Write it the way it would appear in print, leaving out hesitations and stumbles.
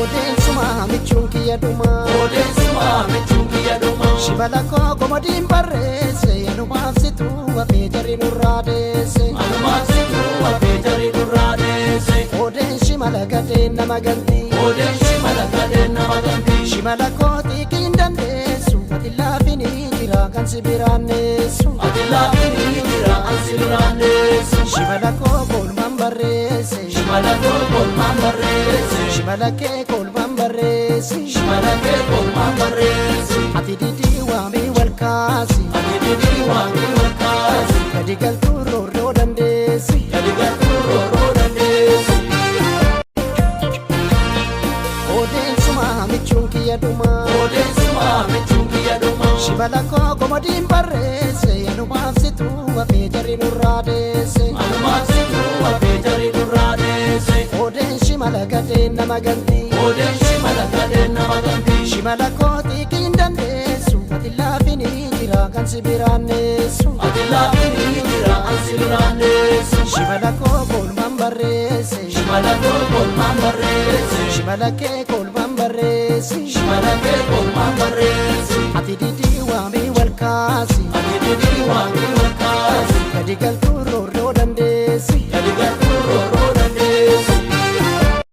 Odeessuma michuun kiyya dhumaa. Odeessuma michuun kiyya dhumaa. Shibala koo komodiin barreesse anumaaf situu hafee jarri nurraa deesse. Anumaaf situu hafee jarri nurraa deesse. Odeen shimala gadeen nama ganti. Odeen shimala gadeen nama ganti. Shimala koo xiiqiin dandeessu ati laafinii jira kan si biraanneessu. Ati laafinii jira kan si biraanneessu. Shimala koo kolmaan barreesse. Shimala koo kolmaan barreesse. Shimala kee kolmaan barreesse. Shimala kee kolmaan barreesse. Ati didii waamii wal kaasi. Ati didii waamii wal kaasi. Gadi galtuu roorroo dandeessi. Gadi galtuu roorroo dandeessi. Odeessuma michuun kiyya dhumaa. Odeessuma michuun kiyya dhumaa. Shibala koo komodiin barreesse anumaaf situu hafee jarri nurraa deesse. Anumaaf situu hafee jarri nurraa deesse. Odeen shimala gadeen nama ganti. Odeen shimala gadeen nama ganti. Shimala koo xiiqiin dandeessu ati laafinii jira kan si biraanneessu. Ati laafinii jira kan si biraanneessu. Shimala koo kolmaan barreesse. Shimala koo kolmaan barreesse. Shimala kee kolmaan barreesse. Shimala kee kolmaan barreesse. Ati